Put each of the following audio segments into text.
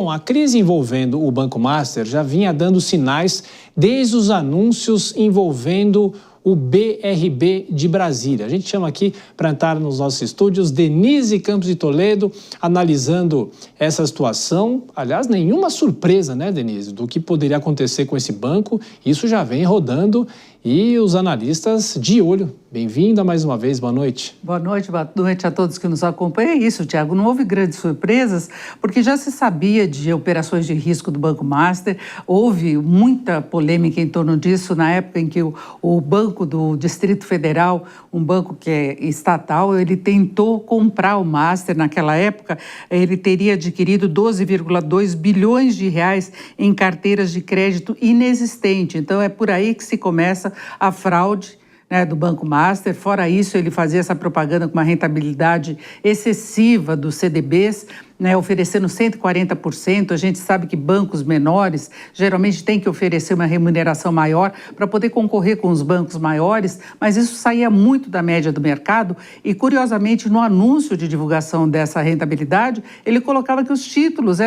Bom, a crise envolvendo o Banco Master já vinha dando sinais desde os anúncios envolvendo o BRB de Brasília. A gente chama aqui para entrar nos nossos estúdios Denise Campos de Toledo, analisando essa situação. Aliás, nenhuma surpresa, né, Denise, do que poderia acontecer com esse banco. Isso já vem rodando e os analistas de olho. Bem-vinda mais uma vez, boa noite. Boa noite a todos que nos acompanham. É isso, Tiago, não houve grandes surpresas, porque já se sabia de operações de risco do Banco Master, houve muita polêmica em torno disso na época em que o Banco do Distrito Federal, um banco que é estatal, ele tentou comprar o Master. Naquela época, ele teria adquirido 12,2 bilhões de reais em carteiras de crédito inexistente. Então, é por aí que se começa a fraude, né, do Banco Master. Fora isso, ele fazia essa propaganda com uma rentabilidade excessiva dos CDBs, né, oferecendo 140%. A gente sabe que bancos menores geralmente têm que oferecer uma remuneração maior para poder concorrer com os bancos maiores, mas isso saía muito da média do mercado e, curiosamente, no anúncio de divulgação dessa rentabilidade, ele colocava que os títulos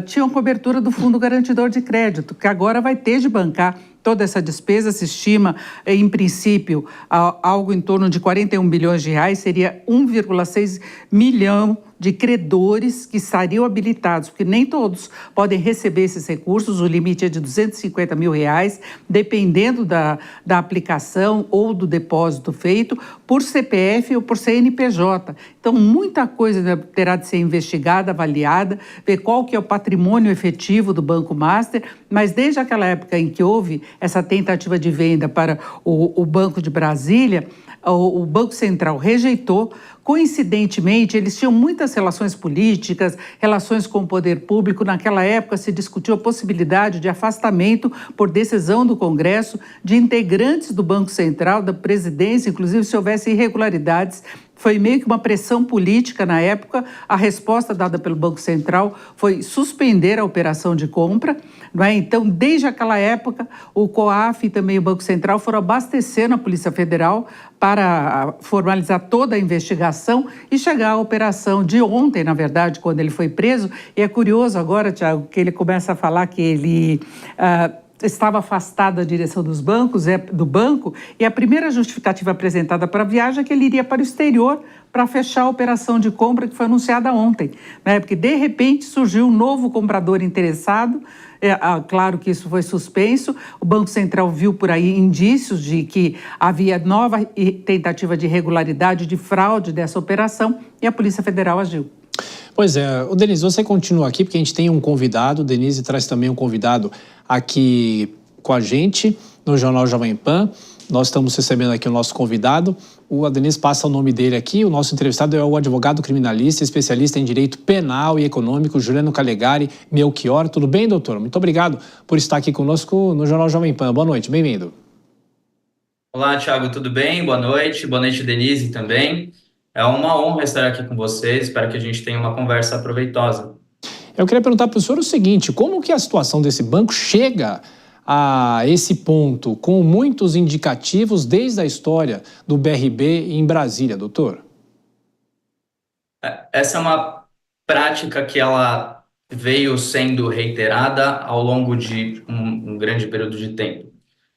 tinham cobertura do Fundo Garantidor de Crédito, que agora vai ter de bancar toda essa despesa. Se estima, em princípio, algo em torno de 41 bilhões de reais, seria 1,6 milhão de credores que estariam habilitados, porque nem todos podem receber esses recursos. O limite é de 250 mil reais, dependendo da aplicação ou do depósito feito por CPF ou por CNPJ. Então, muita coisa terá de ser investigada, avaliada, ver qual que é o patrimônio efetivo do Banco Master, mas desde aquela época em que houve essa tentativa de venda para o Banco de Brasília, o Banco Central rejeitou. Coincidentemente, eles tinham muitas relações políticas, relações com o poder público. Naquela época se discutiu a possibilidade de afastamento por decisão do Congresso de integrantes do Banco Central, da presidência, inclusive se houvesse irregularidades. Foi meio que uma pressão política na época. A resposta dada pelo Banco Central foi suspender a operação de compra, não é? Então, desde aquela época, o COAF e também o Banco Central foram abastecendo a Polícia Federal para formalizar toda a investigação e chegar à operação de ontem, na verdade, quando ele foi preso. E é curioso agora, Tiago, que ele começa a falar que ele estava afastado da direção do banco, e a primeira justificativa apresentada para a viagem é que ele iria para o exterior para fechar a operação de compra que foi anunciada ontem, né? Porque, de repente, surgiu um novo comprador interessado. Claro que isso foi suspenso. O Banco Central viu por aí indícios de que havia nova tentativa de irregularidade, de fraude dessa operação, e a Polícia Federal agiu. Pois é, Denise, você continua aqui porque a gente tem um convidado. Denise traz também um convidado aqui com a gente no Jornal Jovem Pan. Nós estamos recebendo aqui o nosso convidado. A Denise passa o nome dele aqui. O nosso entrevistado é o advogado criminalista, especialista em direito penal e econômico, Juliano Calegari Melchior. Tudo bem, doutor? Muito obrigado por estar aqui conosco no Jornal Jovem Pan. Boa noite, bem-vindo. Olá, Thiago, tudo bem? Boa noite, Denise também. É uma honra estar aqui com vocês. Espero que a gente tenha uma conversa proveitosa. Eu queria perguntar para o senhor o seguinte: como que a situação desse banco chega a esse ponto, com muitos indicativos desde a história do BRB em Brasília, doutor? Essa é uma prática que ela veio sendo reiterada ao longo de um grande período de tempo.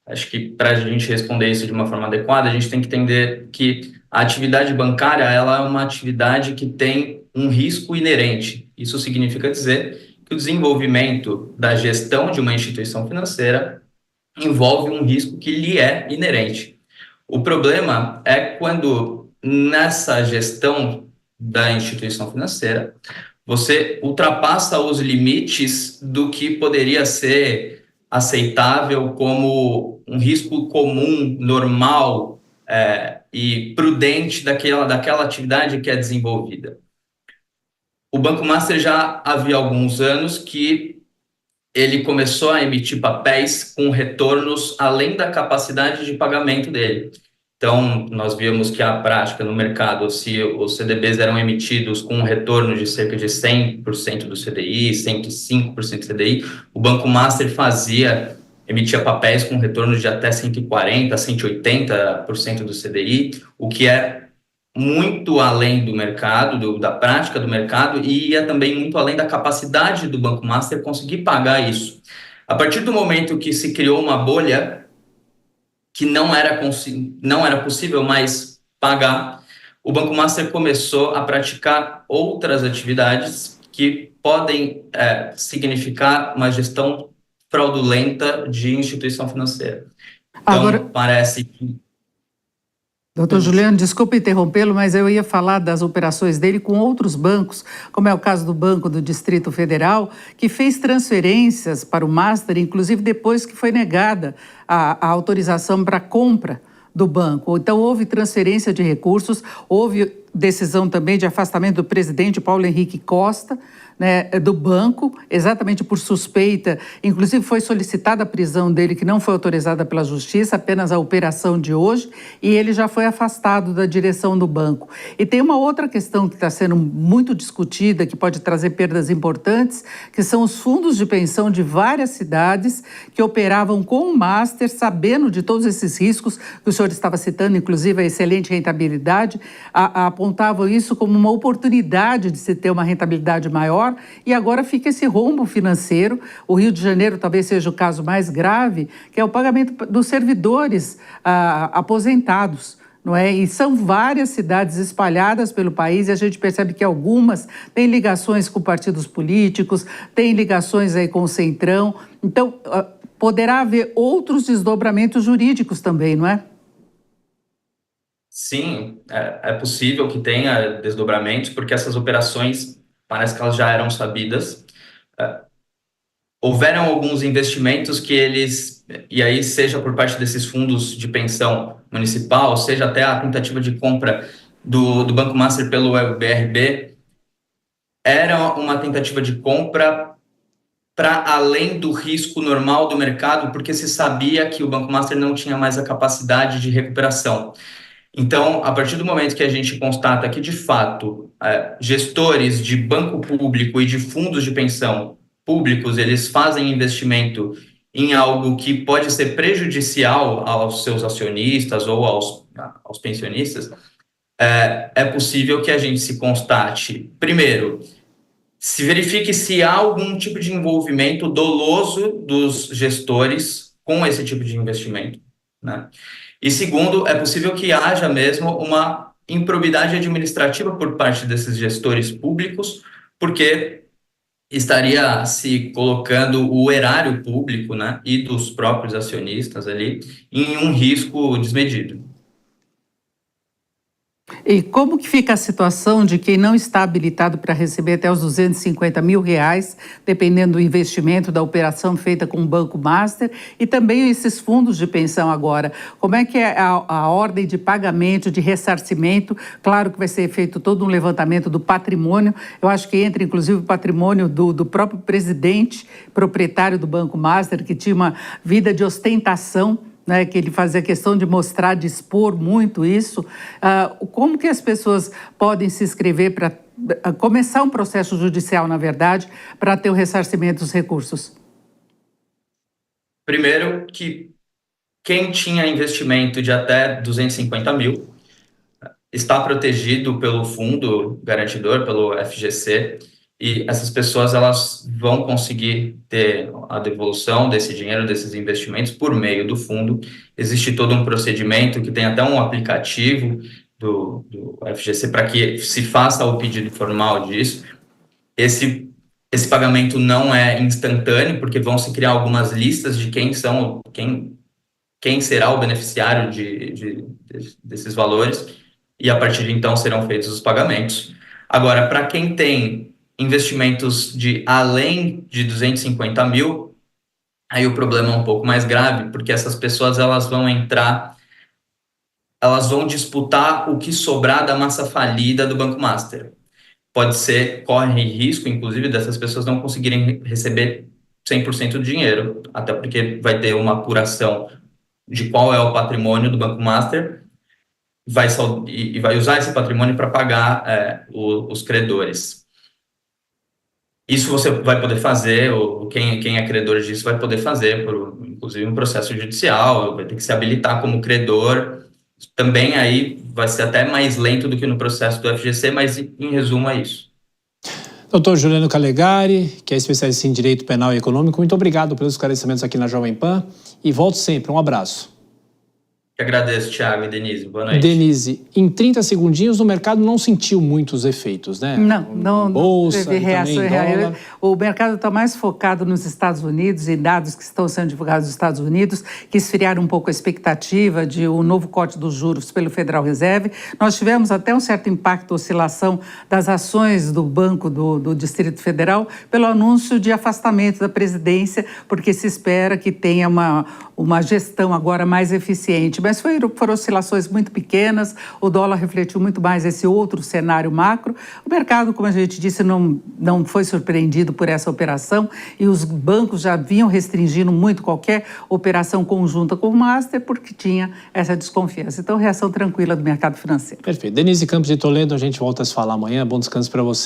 Acho que para a gente responder isso de uma forma adequada, a gente tem que entender que a atividade bancária ela é uma atividade que tem um risco inerente. Isso significa dizer que o desenvolvimento da gestão de uma instituição financeira envolve um risco que lhe é inerente. O problema é quando nessa gestão da instituição financeira você ultrapassa os limites do que poderia ser aceitável como um risco comum, normal e prudente daquela atividade que é desenvolvida. O Banco Master já havia alguns anos que ele começou a emitir papéis com retornos além da capacidade de pagamento dele. Então, nós vimos que a prática no mercado, se os CDBs eram emitidos com um retorno de cerca de 100% do CDI, 105% do CDI, o Banco Master emitia papéis com retorno de até 140%, 180% do CDI, o que é muito além do mercado, da prática do mercado, e ia também muito além da capacidade do Banco Master conseguir pagar isso. A partir do momento que se criou uma bolha que não era possível mais pagar, o Banco Master começou a praticar outras atividades que podem significar uma gestão fraudulenta de instituição financeira. Então, Agora, parece que... doutor Juliano, desculpe interrompê-lo, mas eu ia falar das operações dele com outros bancos, como é o caso do Banco do Distrito Federal, que fez transferências para o Master, inclusive depois que foi negada a autorização para compra do banco. Então, houve transferência de recursos, houve decisão também de afastamento do presidente Paulo Henrique Costa, né, do banco, exatamente por suspeita. Inclusive, foi solicitada a prisão dele, que não foi autorizada pela Justiça, apenas a operação de hoje, e ele já foi afastado da direção do banco. E tem uma outra questão que está sendo muito discutida, que pode trazer perdas importantes, que são os fundos de pensão de várias cidades que operavam com o Master, sabendo de todos esses riscos que o senhor estava citando, inclusive a excelente rentabilidade, apontavam isso como uma oportunidade de se ter uma rentabilidade maior, e agora fica esse rombo financeiro. O Rio de Janeiro talvez seja o caso mais grave, que é o pagamento dos servidores aposentados. Não é? E são várias cidades espalhadas pelo país, e a gente percebe que algumas têm ligações com partidos políticos, têm ligações aí com o Centrão. Então, poderá haver outros desdobramentos jurídicos também, não é? Sim, é possível que tenha desdobramentos, porque essas operações parece que elas já eram sabidas. Houveram alguns investimentos que eles, e aí seja por parte desses fundos de pensão municipal, seja até a tentativa de compra do Banco Master pelo BRB, era uma tentativa de compra para além do risco normal do mercado, porque se sabia que o Banco Master não tinha mais a capacidade de recuperação. Então, a partir do momento que a gente constata que, de fato, gestores de banco público e de fundos de pensão públicos, eles fazem investimento em algo que pode ser prejudicial aos seus acionistas ou aos pensionistas, é possível que a gente se constate, primeiro, se verifique se há algum tipo de envolvimento doloso dos gestores com esse tipo de investimento, né? E segundo, é possível que haja mesmo uma improbidade administrativa por parte desses gestores públicos, porque estaria se colocando o erário público, né, e dos próprios acionistas ali em um risco desmedido. E como que fica a situação de quem não está habilitado para receber até os R$250 mil, dependendo do investimento da operação feita com o Banco Master, e também esses fundos de pensão agora? Como é que é a ordem de pagamento, de ressarcimento? Claro que vai ser feito todo um levantamento do patrimônio. Eu acho que entra, inclusive, o patrimônio do próprio presidente, proprietário do Banco Master, que tinha uma vida de ostentação, né, que ele fazia questão de mostrar, de expor muito isso. Como que as pessoas podem se inscrever para começar um processo judicial, na verdade, para ter o ressarcimento dos recursos? Primeiro, que quem tinha investimento de até 250 mil está protegido pelo fundo garantidor, pelo FGC, e essas pessoas elas vão conseguir ter a devolução desse dinheiro, desses investimentos, por meio do fundo. Existe todo um procedimento que tem até um aplicativo do FGC para que se faça o pedido formal disso. Esse pagamento não é instantâneo, porque vão se criar algumas listas de quem será o beneficiário desses valores, e a partir de então serão feitos os pagamentos. Agora, para quem tem investimentos de além de 250 mil, aí o problema é um pouco mais grave, porque essas pessoas elas vão disputar o que sobrar da massa falida do Banco Master. Corre risco, inclusive, dessas pessoas não conseguirem receber 100% do dinheiro, até porque vai ter uma apuração de qual é o patrimônio do Banco Master, e vai usar esse patrimônio para pagar os credores. Isso você vai poder fazer, ou quem é credor disso vai poder fazer, inclusive um processo judicial, vai ter que se habilitar como credor também aí vai ser até mais lento do que no processo do FGC, mas em resumo é isso. Doutor Juliano Calegari, que é especialista em Direito Penal e Econômico, muito obrigado pelos esclarecimentos aqui na Jovem Pan e volte sempre. Um abraço. Eu agradeço, Thiago e Denise. Boa noite. Denise, em 30 segundinhos o mercado não sentiu muitos efeitos, né? Não Bolsa, teve reação. dólar. O mercado está mais focado nos Estados Unidos e dados que estão sendo divulgados nos Estados Unidos, que esfriaram um pouco a expectativa de um novo corte dos juros pelo Federal Reserve. Nós tivemos até um certo impacto, oscilação das ações do Banco do Distrito Federal pelo anúncio de afastamento da presidência, porque se espera que tenha uma gestão agora mais eficiente. Mas foram oscilações muito pequenas, o dólar refletiu muito mais esse outro cenário macro. O mercado, como a gente disse, não foi surpreendido por essa operação e os bancos já vinham restringindo muito qualquer operação conjunta com o Master porque tinha essa desconfiança. Então, reação tranquila do mercado financeiro. Perfeito. Denise Campos de Toledo, a gente volta a se falar amanhã. Bom descanso para você.